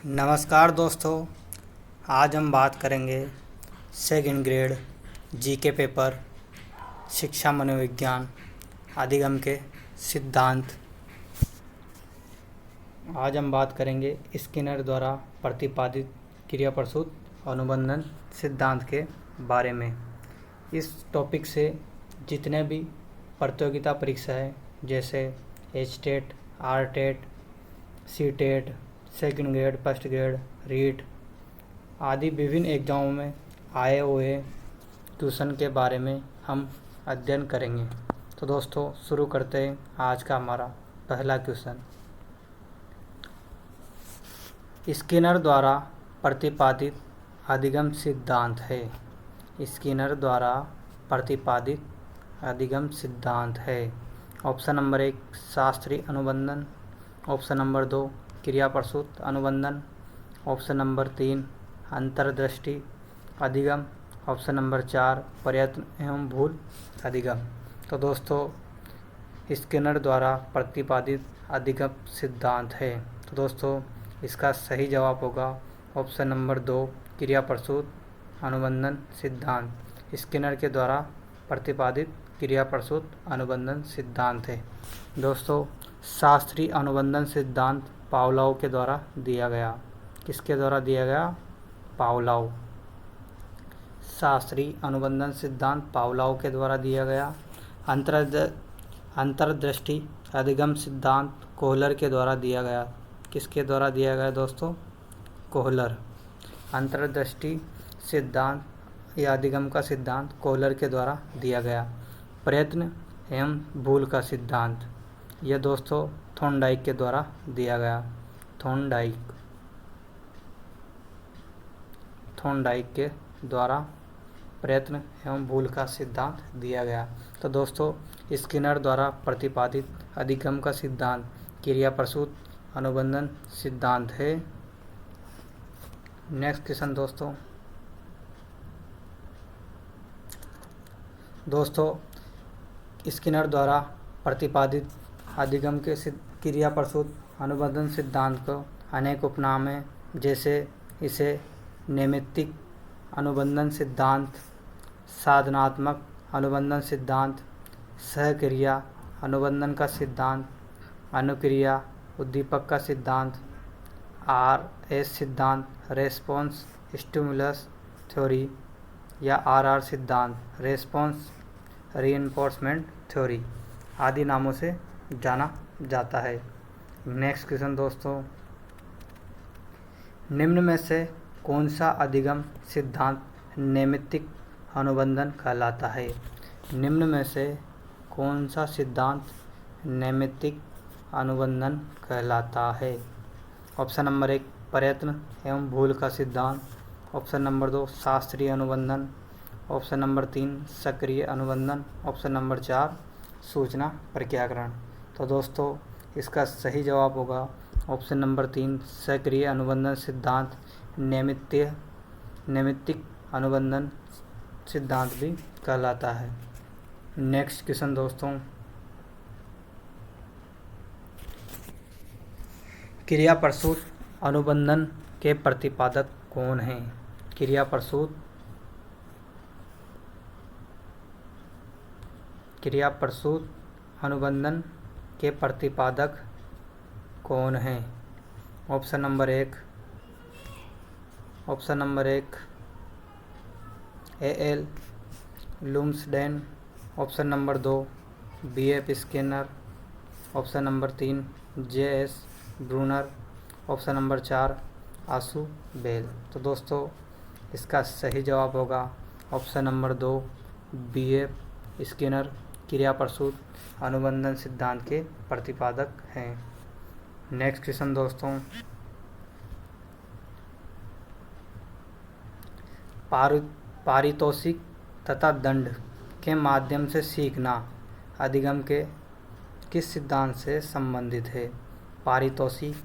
नमस्कार दोस्तों। आज हम बात करेंगे सेकंड ग्रेड जीके पेपर शिक्षा मनोविज्ञान अधिगम के सिद्धांत। आज हम बात करेंगे स्किनर द्वारा प्रतिपादित क्रिया प्रसूत अनुबंधन सिद्धांत के बारे में। इस टॉपिक से जितने भी प्रतियोगिता परीक्षा है जैसे H TET, R TET, C TET, second grade, first grade, REET आदि विभिन्न एग्जामों में आए हुए क्वेश्चन के बारे में हम अध्ययन करेंगे। तो दोस्तों शुरू करते हैं आज का हमारा पहला क्वेश्चन। स्किनर द्वारा प्रतिपादित अधिगम सिद्धांत है। स्किनर द्वारा प्रतिपादित अधिगम सिद्धांत है। ऑप्शन नंबर 1 शास्त्रीय अनुबंधन, ऑप्शन नंबर 2 क्रिया प्रसूत अनुबंधन, ऑप्शन नंबर 3 अंतर्दृष्टि अधिगम, ऑप्शन नंबर 4 प्रयत्न एवं भूल अधिगम। तो दोस्तों स्किनर द्वारा प्रतिपादित अधिगम सिद्धांत है। तो दोस्तों इसका सही जवाब होगा ऑप्शन नंबर 2 क्रिया प्रसूत अनुबंधन सिद्धांत। स्किनर के द्वारा प्रतिपादित क्रिया प्रसूत अनुबंधन सिद्धांत है। दोस्तों शास्त्रीय अनुबंधन सिद्धांत पावलोव के द्वारा दिया गया। किसके द्वारा दिया गया? पावलोव। शास्त्रीय अनुबंधन सिद्धांत पावलोव के द्वारा दिया गया। अंतर्दृष्टि अधिगम सिद्धांत कोहलर के द्वारा दिया गया। किसके द्वारा दिया गया दोस्तों? कोहलर। अंतर्दृष्टि सिद्धांत या अधिगम का सिद्धांत कोहलर के द्वारा दिया गया। प्रयत्न एवं भूल का सिद्धांत यह दोस्तों थॉर्नडाइक के द्वारा दिया गया। थॉर्नडाइक के द्वारा प्रयत्न एवं भूल का सिद्धांत दिया गया। तो दोस्तों स्किनर द्वारा प्रतिपादित अधिगम का सिद्धांत क्रिया प्रसूत अनुबंधन सिद्धांत है। नेक्स्ट क्वेश्चन दोस्तों स्किनर द्वारा प्रतिपादित अधिगम के क्रिया प्रसूत अनुबंधन सिद्धांत को अनेक उपनाम हैं, जैसे इसे नैमित्तिक अनुबंधन सिद्धांत, साधनात्मक अनुबंधन सिद्धांत, सहक्रिया अनुबंधन का सिद्धांत, अनुक्रिया उद्दीपक का सिद्धांत, RS सिद्धांत, रेस्पॉन्स स्टिमुलस थ्योरी या RR सिद्धांत, रेस्पॉन्स रीइंफोर्समेंट थ्योरी आदि नामों से जाना जाता है। नेक्स्ट क्वेश्चन दोस्तों, निम्न में से कौन सा अधिगम सिद्धांत नैमित्तिक अनुबंधन कहलाता है? निम्न में से कौन सा सिद्धांत नैमित्तिक अनुबंधन कहलाता है? ऑप्शन नंबर 1 प्रयत्न एवं भूल का सिद्धांत, ऑप्शन नंबर 2 शास्त्रीय अनुबंधन, ऑप्शन नंबर 3 सक्रिय अनुबंधन, ऑप्शन नंबर 4 सूचना प्रक्रियाकरण। तो दोस्तों इसका सही जवाब होगा ऑप्शन नंबर 3 सक्रिय अनुबंधन सिद्धांत नैमित्तिक अनुबंधन सिद्धांत भी कहलाता है। नेक्स्ट क्वेश्चन दोस्तों, क्रिया प्रसूत अनुबंधन के प्रतिपादक कौन हैं? क्रिया प्रसूत अनुबंधन के प्रतिपादक कौन हैं? Option number 1 AL Lumsden, option number 2 BF Skinner, option number 3 JS Bruner, option number 4 Ausubel. तो दोस्तों इसका सही जवाब होगा ऑप्शन नंबर 2 BF स्किनर क्रिया प्रसूत अनुबंधन सिद्धांत के प्रतिपादक हैं। नेक्स्ट क्वेश्चन दोस्तों, पारितोषिक तथा दंड के माध्यम से सीखना अधिगम के किस सिद्धांत से संबंधित है? पारितोषिक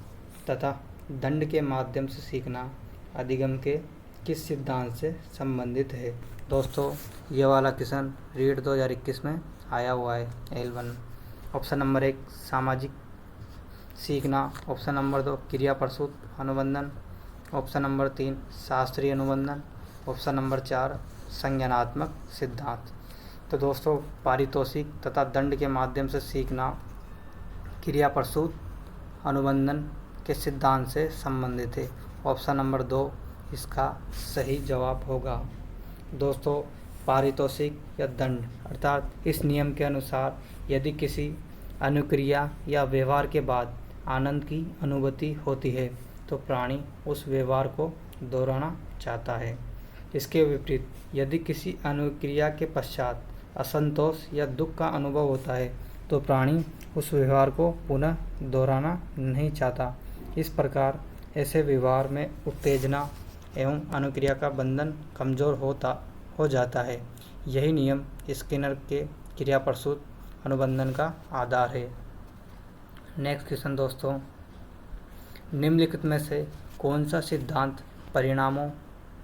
तथा दंड के माध्यम से सीखना अधिगम के किस सिद्धांत से संबंधित है? दोस्तों ये वाला क्वेश्चन रीट 2021 में आया हुआ है L1। ऑप्शन नंबर 1 सीखना। ऑप्शन नंबर 2 क्रिया प्रसूत अनुबंधन। ऑप्शन नंबर 3 शास्त्रीय अनुबंधन। ऑप्शन नंबर 4 संज्ञानात्मक सिद्धांत। तो दोस्तों, पारितोषिक तथा दंड के माध्यम से सीखना क्रिया प्रसूत अनुबंधन के सिद्धांत से संबंधित है। ऑप्शन नंबर 2 इसका सही जवाब होगा। दोस्तों, पारितोषिक या दंड अर्थात इस नियम के अनुसार यदि किसी अनुक्रिया या व्यवहार के बाद आनंद की अनुभूति होती है तो प्राणी उस व्यवहार को दोहराना चाहता है। इसके विपरीत यदि किसी अनुक्रिया के पश्चात असंतोष या दुख का अनुभव होता है तो प्राणी उस व्यवहार को पुनः दोहराना नहीं चाहता। इस प्रकार ऐसे व्यवहार में उत्तेजना एवं अनुक्रिया का बंधन कमजोर हो जाता है। यही नियम स्किनर के क्रिया प्रसूत अनुबंधन का आधार है। नेक्स्ट क्वेश्चन दोस्तों, निम्नलिखित में से कौन सा सिद्धांत परिणामों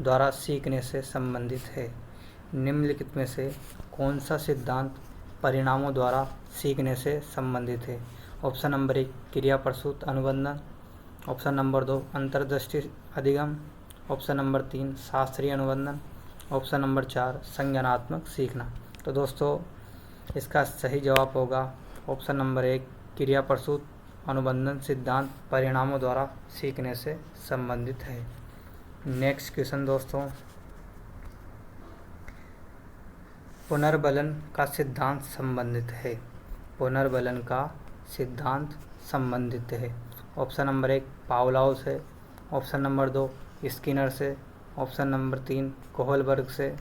द्वारा सीखने से संबंधित है? निम्नलिखित में से कौन सा सिद्धांत परिणामों द्वारा सीखने से संबंधित है? ऑप्शन नंबर 1 क्रिया प्रसूत अनुबंधन। ऑप्शन नंबर 2 अंतर्दृष्टि अधिगम। ऑप्शन नंबर 3 शास्त्रीय अनुबंधन। ऑप्शन नंबर 4 संज्ञानात्मक सीखना। तो दोस्तों, इसका सही जवाब होगा ऑप्शन नंबर 1 क्रिया प्रसूत अनुबंधन सिद्धांत परिणामों द्वारा सीखने से संबंधित है। नेक्स्ट क्वेश्चन दोस्तों, पुनर्बलन का सिद्धांत संबंधित है। पुनर्बलन का सिद्धांत संबंधित है। ऑप्शन नंबर 1 पावलोव से। ऑप्शन नंबर 2 स्किनर से। ऑप्शन नंबर 3 कोहलबर्ग से।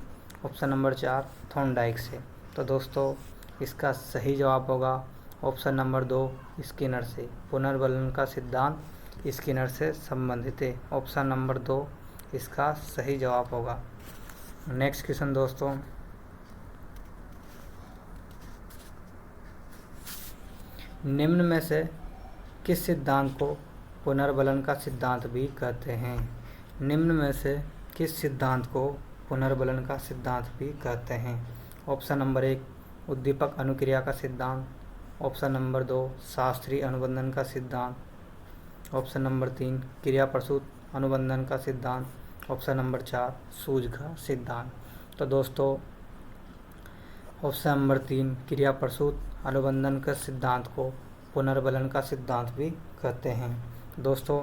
ऑप्शन नंबर 4 थॉर्नडाइक से। तो दोस्तों, इसका सही जवाब होगा ऑप्शन नंबर 2 स्किनर से। पुनर्बलन का सिद्धांत स्किनर से संबंधित है। ऑप्शन नंबर 2 इसका सही जवाब होगा। नेक्स्ट क्वेश्चन दोस्तों, निम्न में से किस सिद्धांत को पुनर्बलन का सिद्धांत भी कहते हैं? निम्न में से किस सिद्धांत को पुनर्बलन का सिद्धांत भी कहते हैं? ऑप्शन नंबर 1 उद्दीपक अनुक्रिया का सिद्धांत। ऑप्शन नंबर 2 शास्त्रीय अनुबंधन का सिद्धांत। ऑप्शन नंबर 3 क्रिया प्रसूत अनुबंधन का सिद्धांत। ऑप्शन नंबर 4 सूझ का सिद्धांत। तो दोस्तों, ऑप्शन नंबर 3 क्रिया प्रसूत अनुबंधन के सिद्धांत को पुनर्बलन का सिद्धांत भी कहते हैं। दोस्तों,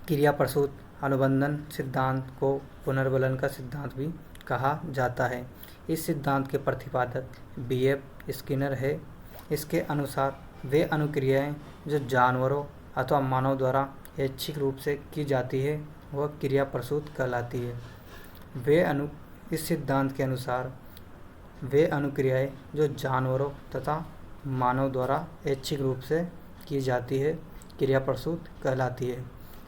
क्रिया प्रसूत अनुबंधन सिद्धांत को पुनर्बलन का सिद्धांत भी कहा जाता है। इस सिद्धांत के प्रतिपादक B.F. स्किनर है। इसके अनुसार वे अनुक्रियाएं जो जानवरों अथवा मानव द्वारा ऐच्छिक रूप से की जाती है वह क्रिया प्रसूत कहलाती है। इस सिद्धांत के अनुसार वे अनुक्रियाएं जो जानवरों तथा मानव द्वारा ऐच्छिक रूप से की जाती है क्रिया प्रसूत कहलाती है।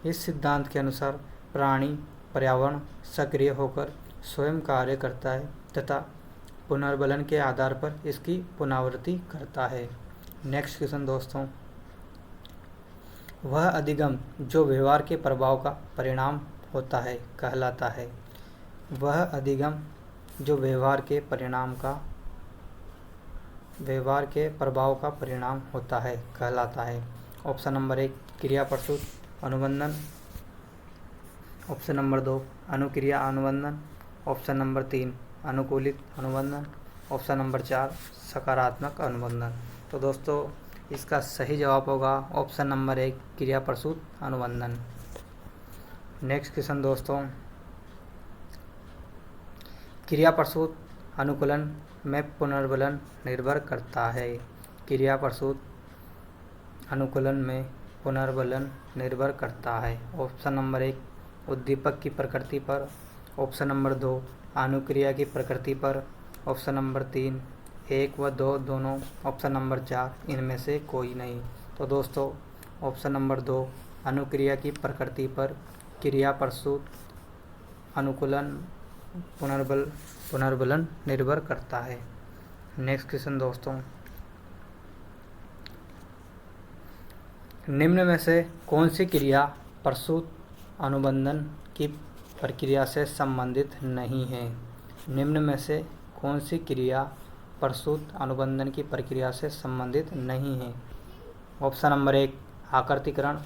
इस सिद्धांत के अनुसार प्राणी पर्यावरण सक्रिय होकर स्वयं कार्य करता है तथा पुनर्बलन के आधार पर इसकी पुनरावृत्ति करता है। नेक्स्ट क्वेश्चन दोस्तों, वह अधिगम जो व्यवहार के प्रभाव का परिणाम होता है कहलाता है। वह अधिगम जो व्यवहार के प्रभाव का परिणाम होता है कहलाता है। ऑप्शन नंबर 1 क्रिया प्रसूत अनुबंधन। ऑप्शन नंबर 2 अनुक्रिया अनुबंधन। ऑप्शन नंबर 3 अनुकूलित अनुबंधन। ऑप्शन नंबर 4 सकारात्मक अनुबंधन। तो दोस्तों, इसका सही जवाब होगा ऑप्शन नंबर 1 क्रिया प्रसूत अनुबंधन। नेक्स्ट क्वेश्चन दोस्तों, क्रिया प्रसूत अनुकूलन में पुनर्बलन निर्भर करता है। क्रिया प्रसूत अनुकूलन में पुनर्बलन निर्भर करता है। ऑप्शन नंबर 1 उद्दीपक की प्रकृति पर। ऑप्शन नंबर 2 अनुक्रिया की प्रकृति पर। ऑप्शन नंबर 3 1 व 2 दोनों। ऑप्शन नंबर 4 इनमें से कोई नहीं। तो दोस्तों, ऑप्शन नंबर 2 अनुक्रिया की प्रकृति पर क्रिया प्रसूत अनुकूलन पुनर्बलन निर्भर करता है। नेक्स्ट क्वेश्चन दोस्तों, निम्न में से कौन सी क्रिया प्रसूत अनुबंधन की प्रक्रिया से संबंधित नहीं है? निम्न में से कौन सी क्रिया प्रसूत अनुबंधन की प्रक्रिया से संबंधित नहीं है? ऑप्शन नंबर 1 आकृतिकरण,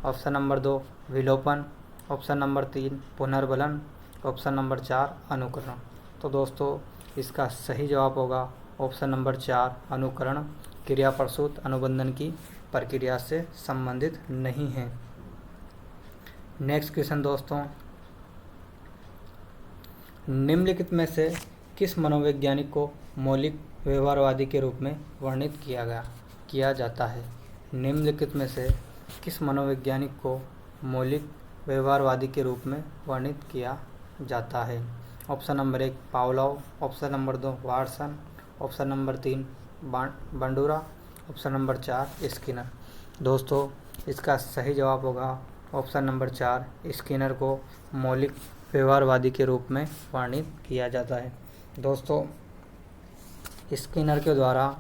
ऑप्शन नंबर 2 विलोपन, ऑप्शन नंबर 3 पुनर्बलन, ऑप्शन नंबर 4 अनुकरण। तो दोस्तों इसका सही जवाब होगा ऑप्शन नंबर 4 अनुकरण। क्रिया प्रसूत अनुबंधन की प्रक्रिया से संबंधित नहीं है। नेक्स्ट क्वेश्चन दोस्तों, निम्नलिखित में से किस मनोवैज्ञानिक को मौलिक व्यवहारवादी के रूप में वर्णित किया जाता है? निम्नलिखित में से किस मनोवैज्ञानिक को मौलिक व्यवहारवादी के रूप में वर्णित किया जाता है? Option number 1 Pavlov, option number 2 Watson, option number 3 Bandura, option number 4 Skinner. दोस्तों इसका सही जवाब होगा ऑप्शन नंबर 4 स्किनर को मौलिक व्यवहारवादी के रूप में वर्णित किया जाता है। दोस्तों स्किनर के द्वारा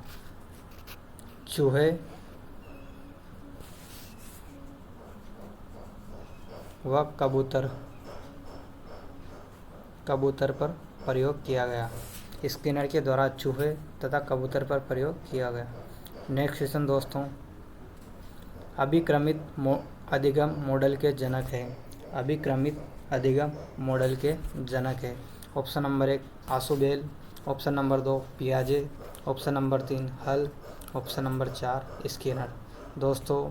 चूहे व कबूतर पर प्रयोग किया गया। स्किनर के द्वारा चूहे तथा कबूतर पर प्रयोग किया गया। नेक्स्ट क्वेश्चन दोस्तों, अभिक्रमित अधिगम मॉडल के जनक है। अभिक्रमित अधिगम मॉडल के जनक है। Option number 1 Ausubel, option number 2 पियाजे, option number 3 Hull, option number 4 Skinner. दोस्तों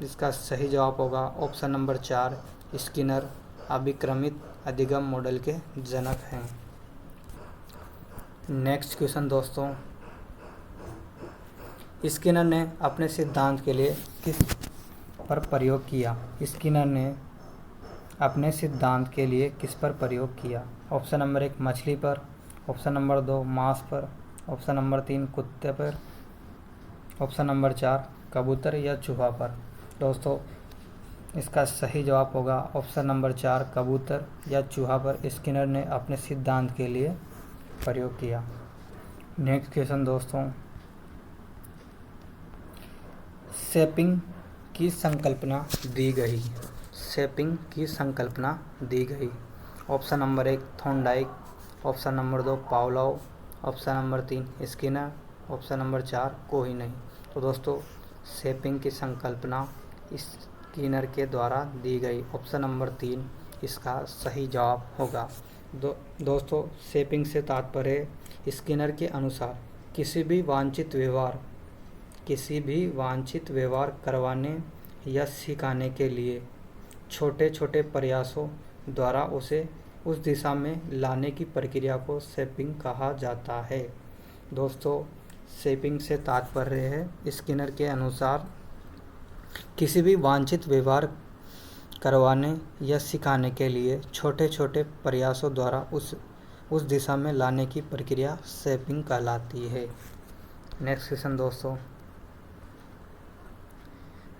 इसका सही जवाब होगा ऑप्शन नंबर 4 स्किनर अभिक्रमित अधिगम मॉडल के जनक हैं। नेक्स्ट क्वेश्चन दोस्तों, स्किनर ने अपने सिद्धांत के लिए किस पर प्रयोग किया? स्किनर ने अपने सिद्धांत के लिए किस पर प्रयोग किया? ऑप्शन नंबर 1 मछली पर, ऑप्शन नंबर 2 मांस पर, ऑप्शन नंबर 3 कुत्ते पर, ऑप्शन नंबर 4 कबूतर या चूहा पर। दोस्तों इसका सही जवाब होगा ऑप्शन नंबर 4 कबूतर या चूहा पर स्किनर ने अपने सिद्धांत के लिए प्रयोग किया। नेक्स्ट क्वेश्चन दोस्तों, शेपिंग की संकल्पना दी गई। शेपिंग की संकल्पना दी गई। Option number 1 Thorndike, option number 2 Pavlov, option number 3 Skinner, option number 4 कोई नहीं। तो दोस्तों शेपिंग की संकल्पना स्किनर के द्वारा दी गई। ऑप्शन नंबर 3 इसका सही जवाब होगा। दोस्तों शेपिंग से तात्पर्य स्किनर के अनुसार किसी भी वांछित व्यवहार करवाने या सिखाने के लिए छोटे छोटे प्रयासों द्वारा उसे उस दिशा में लाने की प्रक्रिया को शेपिंग कहा जाता है। दोस्तों शेपिंग से तात्पर्य है स्किनर के अनुसार किसी भी वांछित व्यवहार करवाने या सिखाने के लिए छोटे छोटे प्रयासों द्वारा उस दिशा में लाने की प्रक्रिया शेपिंग कहलाती है। नेक्स्ट क्वेश्चन दोस्तों,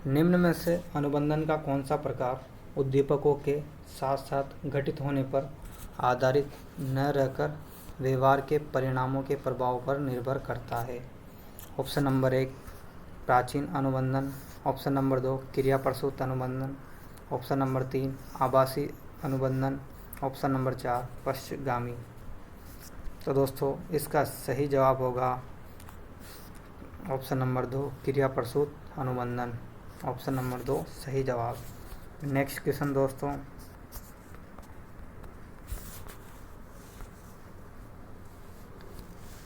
निम्न में से अनुबंधन का कौन सा प्रकार उद्दीपकों के साथ साथ घटित होने पर आधारित न रहकर व्यवहार के परिणामों के प्रभाव पर निर्भर करता है? ऑप्शन नंबर 1 प्राचीन अनुबंधन, ऑप्शन नंबर 2 क्रिया प्रसूत अनुबंधन, ऑप्शन नंबर 3 आभासी अनुबंधन, ऑप्शन नंबर 4 पश्चगामी। तो दोस्तों इसका सही जवाब होगा ऑप्शन नंबर 2 क्रिया प्रसूत अनुबंधन। ऑप्शन नंबर 2 सही जवाब। नेक्स्ट क्वेश्चन दोस्तों,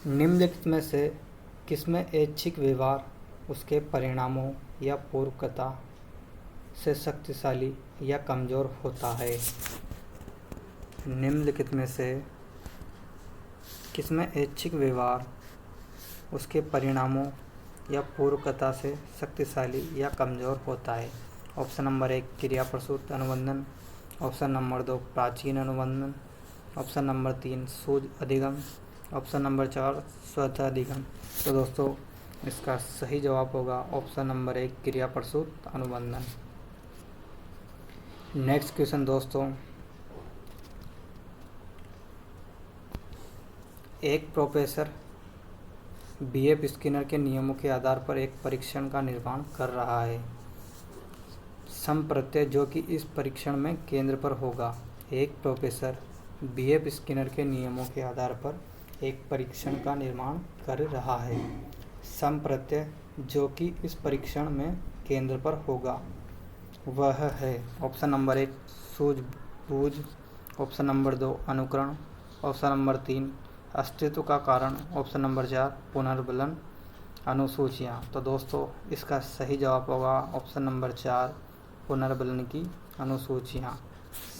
निम्नलिखित में से किसमें ऐच्छिक व्यवहार उसके परिणामों या पूर्वकता से शक्तिशाली या कमजोर होता है? निम्नलिखित में से किसमें ऐच्छिक व्यवहार उसके परिणामों या पूर्वकता से शक्तिशाली या कमजोर होता है? ऑप्शन नंबर 1 क्रिया प्रसूत अनुबंधन, ऑप्शन नंबर 2 प्राचीन अनुबंधन, ऑप्शन नंबर 3 सूझ अधिगम, ऑप्शन नंबर 4 स्वतः अधिगम। तो दोस्तों इसका सही जवाब होगा ऑप्शन नंबर 1 क्रिया प्रसूत अनुबंधन। नेक्स्ट क्वेश्चन दोस्तों, एक प्रोफेसर बीएफ स्किनर के नियमों के आधार पर एक परीक्षण का निर्माण कर रहा है। सम प्रत्यय जो कि इस परीक्षण में केंद्र पर होगा। एक प्रोफेसर बीएफ स्किनर के नियमों के आधार पर एक परीक्षण का निर्माण कर रहा है। सम प्रत्यय जो कि इस परीक्षण में केंद्र पर होगा वह है ऑप्शन नंबर 1 सूझबूझ, ऑप्शन नंबर 2 अनुकरण, ऑप्शन नंबर 3 अस्तित्व का कारण, ऑप्शन नंबर 4 पुनर्बलन अनुसूचियाँ। तो दोस्तों इसका सही जवाब होगा ऑप्शन नंबर 4 पुनर्बलन की अनुसूचियाँ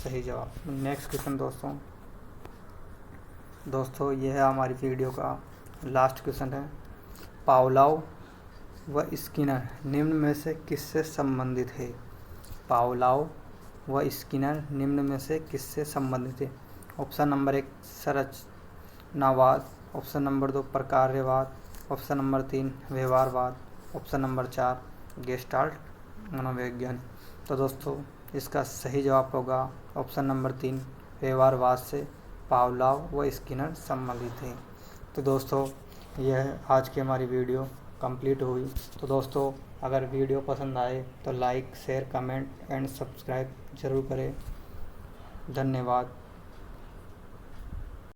सही जवाब। नेक्स्ट क्वेश्चन दोस्तों यह है हमारी वीडियो का लास्ट क्वेश्चन है। पावलोव व स्किनर निम्न में से किससे संबंधित है? पावलोव व स्किनर निम्न में से किससे संबंधित है? ऑप्शन नंबर 1 संरचनावाद, ऑप्शन नंबर 2 प्रकार्यवाद, ऑप्शन नंबर 3 व्यवहारवाद, ऑप्शन नंबर 4 गेस्टाल्ट मनोविज्ञान। तो दोस्तों इसका सही जवाब होगा ऑप्शन नंबर 3 व्यवहारवाद से पावलोव व स्किनर संबंधित हैं। तो दोस्तों यह आज की हमारी वीडियो कंप्लीट हुई। तो दोस्तों अगर वीडियो पसंद आए तो like share comment and subscribe ज़रूर करें। धन्यवाद।